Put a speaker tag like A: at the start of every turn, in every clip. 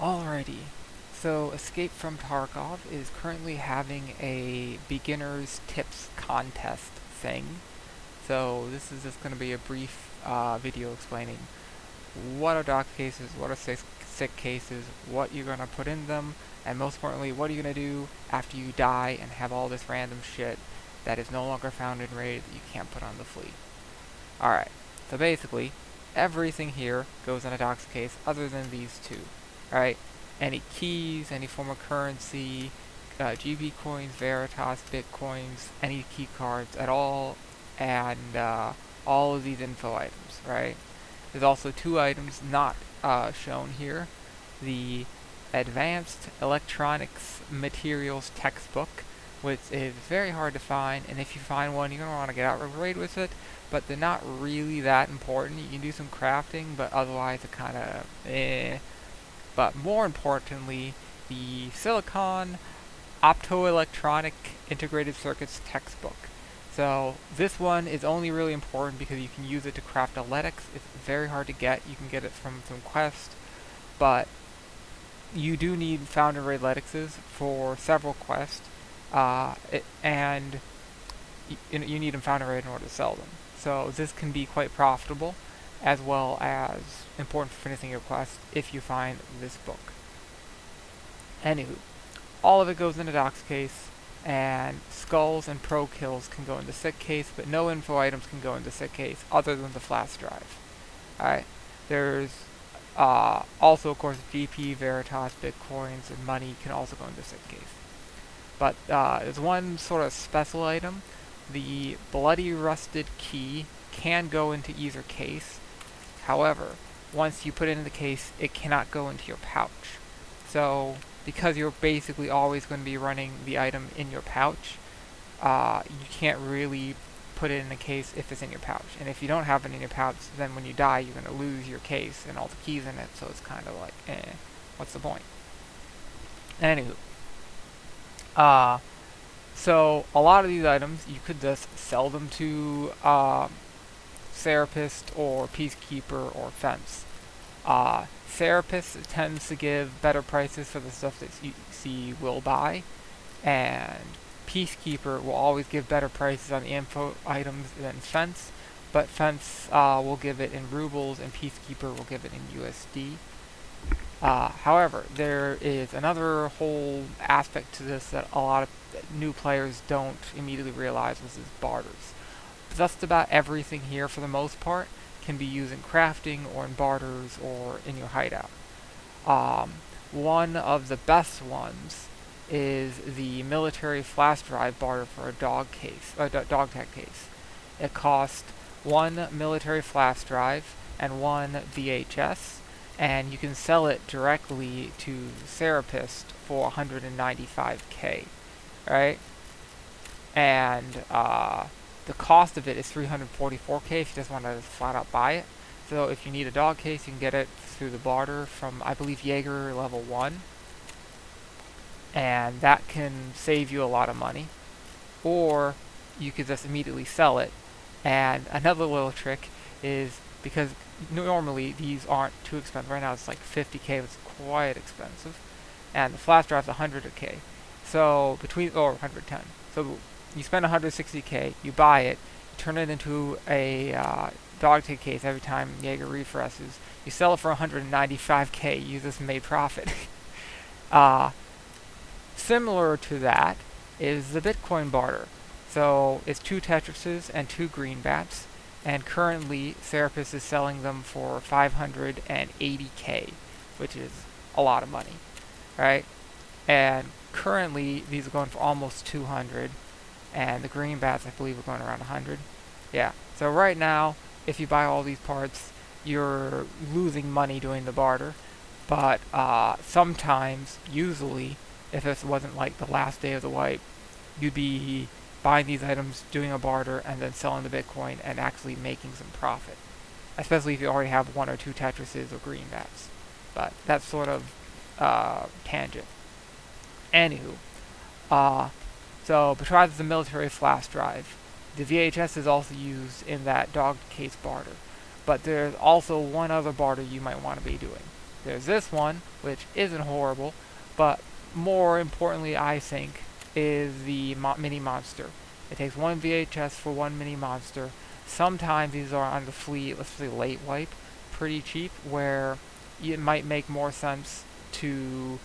A: Alrighty, so Escape from Tarkov is currently having a beginner's tips contest thing. So this is just going to be a brief video explaining what are doc cases, what are sick cases, what you're going to put in them, and most importantly, what are you going to do after you die and have all this random shit that is no longer found in raid that you can't put on the flea. Alright, so basically, everything here goes in a docs case other than these two. Alright, any keys, any form of currency, GB coins, Veritas, Bitcoins, any key cards at all, and all of these info items, right? There's also two items not shown here. The Advanced Electronics Materials Textbook, which is very hard to find, and if you find one, you're going to want to get out of raid with it, but they're not really that important. You can do some crafting, but otherwise it kind of But more importantly, the Silicon Optoelectronic Integrated Circuits Textbook. So this one is only really important because you can use it to craft eletics. It's very hard to get. You can get it from some quest, but you do need found in raid letixes for several quests, and you need them found in raid in order to sell them. So this can be quite profitable, as well as important for finishing your quest if you find this book. Anywho, all of it goes in a docs case, and skulls and pro kills can go in the sick case, but no info items can go in the sick case other than the flash drive. Alright, there's also, of course, GP, Veritas, Bitcoins, and money can also go in the sick case. But there's one sort of special item. The bloody rusted key can go into either case. However, once you put it in the case, it cannot go into your pouch. So, because you're basically always going to be running the item in your pouch, you can't really put it in the case if it's in your pouch. And if you don't have it in your pouch, then when you die, you're going to lose your case and all the keys in it, so it's kind of like, what's the point? Anywho. So, a lot of these items, you could just sell them to Therapist or Peacekeeper or Fence. Therapist tends to give better prices for the stuff that you will buy, and Peacekeeper will always give better prices on the info items than Fence, but Fence will give it in rubles and Peacekeeper will give it in USD. However, there is another whole aspect to this that a lot of new players don't immediately realize, which is barters. Just about everything here, for the most part, can be used in crafting or in barters or in your hideout. One of the best ones is the military flash drive barter for a dog tag case. It costs one military flash drive and one VHS, and you can sell it directly to Therapist for 195k, right? And the cost of it is 344k if you just want to flat out buy it. So if you need a dog case, you can get it through the barter from, I believe, Jaeger level 1. And that can save you a lot of money. Or you could just immediately sell it. And another little trick is, because normally these aren't too expensive. Right now it's like 50k, it's quite expensive. And the flash drive's 100k. So or 110. So you spend 160k, you buy it, you turn it into a dog tag case every time Jaeger refreshes. You sell it for 195k, you just made profit. Similar to that is the Bitcoin barter. So it's 2 Tetrises and 2 greenbacks, and currently Therapist is selling them for 580k, which is a lot of money, right? And currently these are going for almost 200. And the greenbacks, I believe, are going around 100. Yeah. So right now, if you buy all these parts, you're losing money doing the barter. But sometimes, usually, if this wasn't like the last day of the wipe, you'd be buying these items, doing a barter, and then selling the Bitcoin and actually making some profit. Especially if you already have 1 or 2 Tetrises or greenbacks. But that's sort of tangent. Anywho. So, besides the military flash drive, the VHS is also used in that dog case barter. But there's also one other barter you might want to be doing. There's this one, which isn't horrible, but more importantly, I think, is the mini monster. It takes one VHS for one mini monster. Sometimes these are on the flea, let's say late wipe, pretty cheap, where it might make more sense to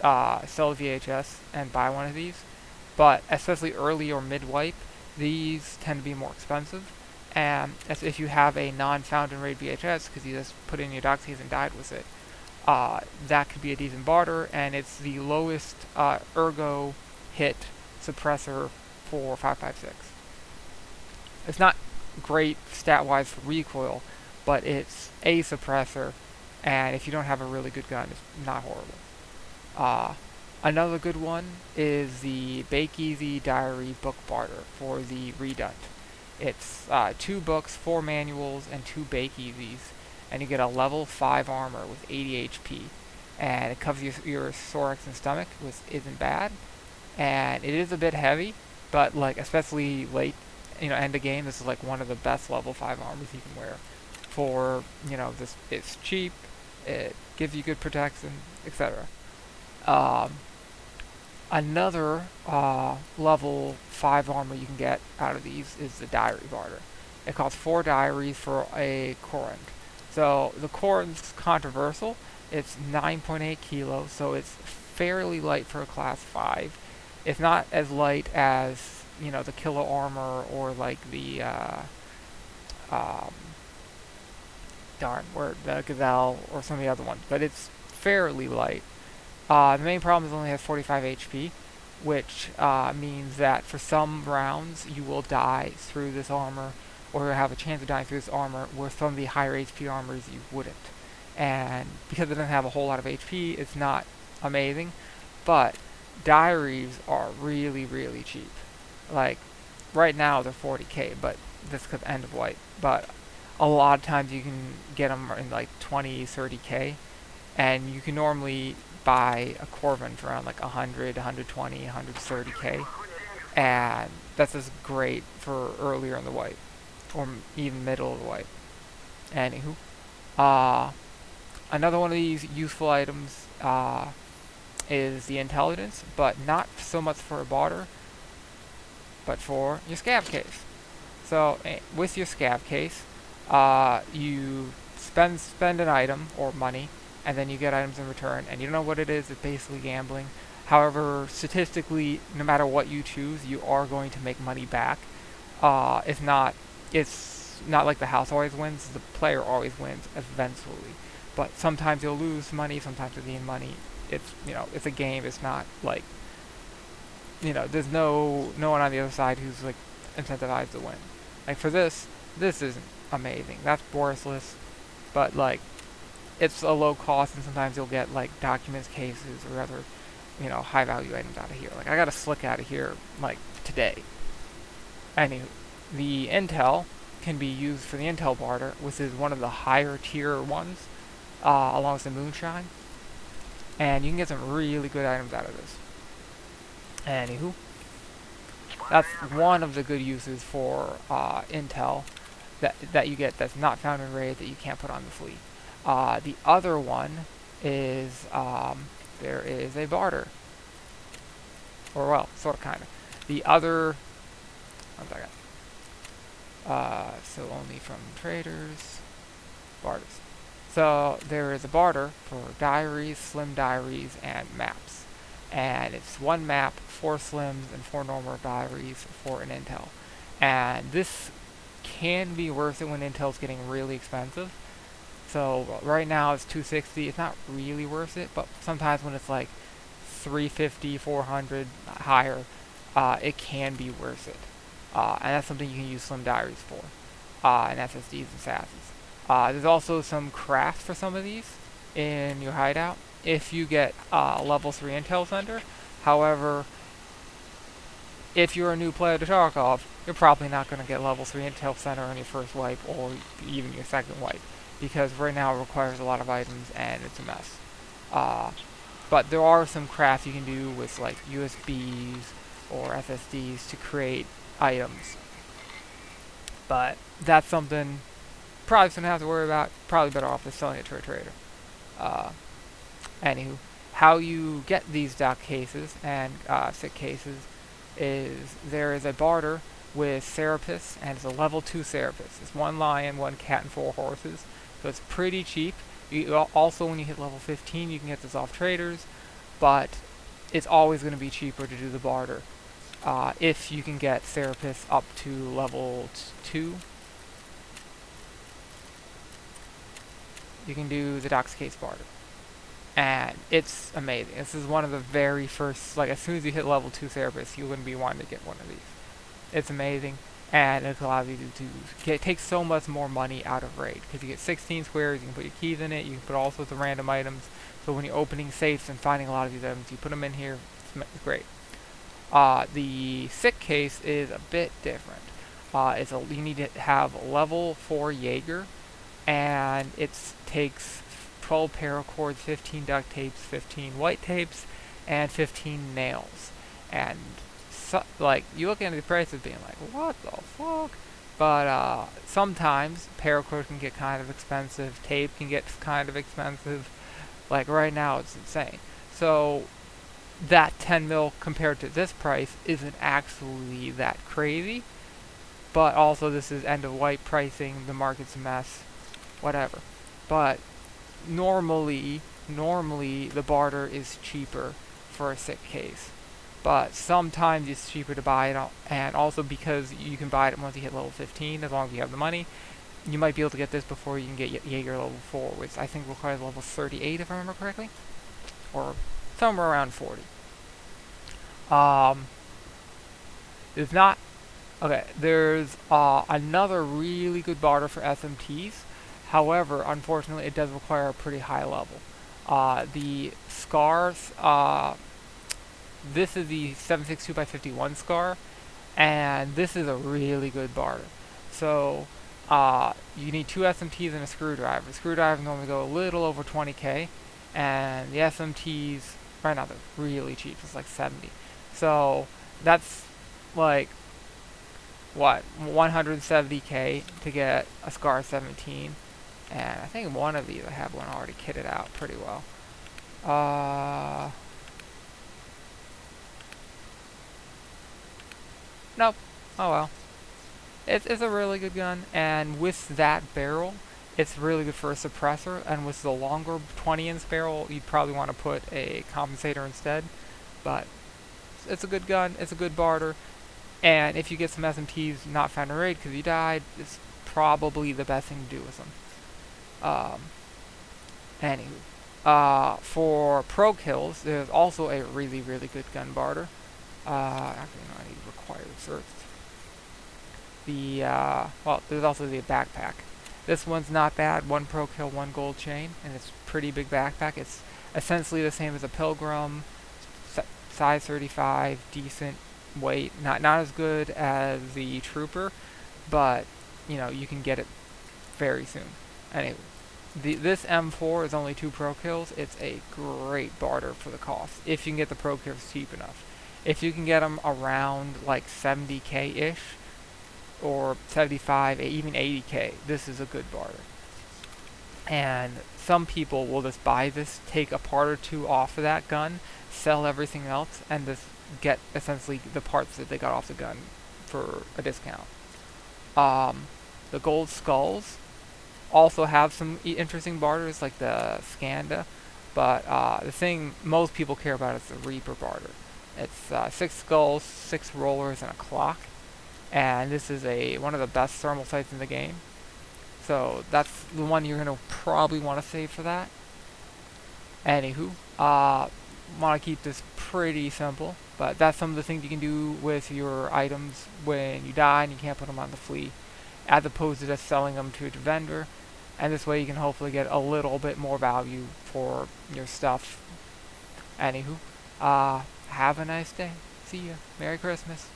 A: sell a VHS and buy one of these. But especially early or mid wipe, these tend to be more expensive. And as if you have a non-found and raid VHS, because you just put in your dock keys and died with it, that could be a decent barter, and it's the lowest ergo hit suppressor for 5.56. It's not great stat-wise for recoil, but it's a suppressor, and if you don't have a really good gun, it's not horrible. Another good one is the Bake Easy Diary book barter for the Redut. It's 2 books, 4 manuals, and 2 Bake Easies, and you get a level 5 armor with 80 HP, and it covers your thorax and stomach, which isn't bad, and it is a bit heavy, but like especially late, end of game, this is like one of the best level 5 armors you can wear. For this, it's cheap, it gives you good protection, etc. Another level 5 armor you can get out of these is the Diary barter. It costs 4 diaries for a Courant. So the Courant's controversial. It's 9.8 kilos, so it's fairly light for a class 5. It's not as light as the Kilo armor or like the the Gazelle or some of the other ones, but it's fairly light. The main problem is it only has 45 HP, which means that for some rounds you will die through this armor, or you'll have a chance of dying through this armor, where some of the higher HP armors you wouldn't. And because it doesn't have a whole lot of HP, it's not amazing, but diaries are really, really cheap. Like, right now they're 40k, but that's because end of wipe. But a lot of times you can get them in like 20, 30k, and you can normally buy a Corvin for around like 100, 120, 130k, and that's just great for earlier in the wipe, or even middle of the wipe. Anywho, another one of these useful items is the intelligence, but not so much for a barter, but for your scav case. So with your scav case, you spend an item or money, and then you get items in return, and you don't know what it is. It's basically gambling. However, statistically, no matter what you choose, you are going to make money back. It's not like the house always wins. The player always wins eventually, but sometimes you'll lose money, sometimes you'll gain money. It's it's a game. It's not like there's no one on the other side who's like incentivized to win. Like for this isn't amazing. That's worthless, but like it's a low cost, and sometimes you'll get like documents, cases, or other high value items out of here. Like I got a slick out of here like today. Anywho, the intel can be used for the intel barter, which is one of the higher tier ones, along with the moonshine, and you can get some really good items out of this. Anywho, that's one of the good uses for intel that you get that's not found in raid that you can't put on the flea. The other one is there is a barter, or well, sort of, kind of. The other, 1 second. So only from traders, barters. So there is a barter for diaries, slim diaries, and maps. And it's 1 map, 4 slims, and 4 normal diaries for an intel. And this can be worth it when intel's getting really expensive. So right now it's 260. It's not really worth it, but sometimes when it's like 350, 400 higher, it can be worth it. And that's something you can use slim diaries for, and SSDs and SASs. There's also some craft for some of these in your hideout if you get level 3 intel sender. However, if you're a new player to Tarkov, you're probably not going to get level 3 intel center on your first wipe or even your second wipe, because right now it requires a lot of items and it's a mess. But there are some crafts you can do with like USBs or SSDs to create items. But that's something probably shouldn't have to worry about. Probably better off just selling it to a trader. Uh, Anywho, how you get these duck cases and sick cases is there is a barter with Serapis, and it's a level 2 Serapis. It's 1 lion, 1 cat, and 4 horses. So it's pretty cheap. Also, when you hit level 15, you can get this off traders, but it's always going to be cheaper to do the barter. If you can get Serapis up to level 2, you can do the Duck's Case barter. And it's amazing. This is one of the very first, like as soon as you hit level 2 Serapis, you're going to be wanting to get one of these. It's amazing, and it allows you to take so much more money out of raid, because you get 16 squares, you can put your keys in it, you can put all sorts of random items, so when you're opening safes and finding a lot of these items, you put them in here, it's great. The sick case is a bit different. You need to have level 4 Jaeger, and it takes 12 paracords, 15 duct tapes, 15 white tapes, and 15 nails. And like, you look at the prices being like, what the fuck? But sometimes paracord can get kind of expensive, tape can get kind of expensive. Like right now it's insane. So that 10 mil compared to this price isn't actually that crazy. But also this is end of white pricing, the market's a mess, whatever. But normally the barter is cheaper for a sick case. But sometimes it's cheaper to buy it, and also because you can buy it once you hit level 15, as long as you have the money. You might be able to get this before you can get Jaeger level 4, which I think requires level 38 if I remember correctly. Or somewhere around 40. There's not... Okay, there's another really good barter for SMTs. However, unfortunately, it does require a pretty high level. The scars... this is the 762x51 scar, and this is a really good barter. So, you need 2 SMTs and a screwdriver. The screwdriver normally go a little over 20k, and the SMTs, right now, they're really cheap. It's like 70. So, that's like, what, 170k to get a scar 17. And I think one of these, I have one already kitted out pretty well. Nope. Oh well. It's a really good gun, and with that barrel, it's really good for a suppressor, and with the longer 20-inch barrel, you'd probably want to put a compensator instead. But it's a good gun, it's a good barter, and if you get some SMTs not found in raid because you died, it's probably the best thing to do with them. Anywho. For pro kills, there's also a really good gun barter. Actually, no, I need required certs. Well, there's also the backpack. This one's not bad. 1 pro kill, 1 gold chain, and it's pretty big backpack. It's essentially the same as a pilgrim, size 35, decent weight. Not as good as the trooper, but you know you can get it very soon. Anyway, this M4 is only 2 pro kills. It's a great barter for the cost if you can get the pro kills cheap enough. If you can get them around like 70k-ish, or 75, even 80k, this is a good barter. And some people will just buy this, take a part or two off of that gun, sell everything else, and just get essentially the parts that they got off the gun for a discount. The gold skulls also have some interesting barters, like the Skanda, but the thing most people care about is the Reaper barter. It's 6 skulls, 6 rollers, and a clock. And this is one of the best thermal sights in the game. So that's the one you're going to probably want to save for that. Anywho, want to keep this pretty simple. But that's some of the things you can do with your items when you die and you can't put them on the flea, as opposed to just selling them to a vendor. And this way you can hopefully get a little bit more value for your stuff. Anywho, have a nice day. See ya. Merry Christmas.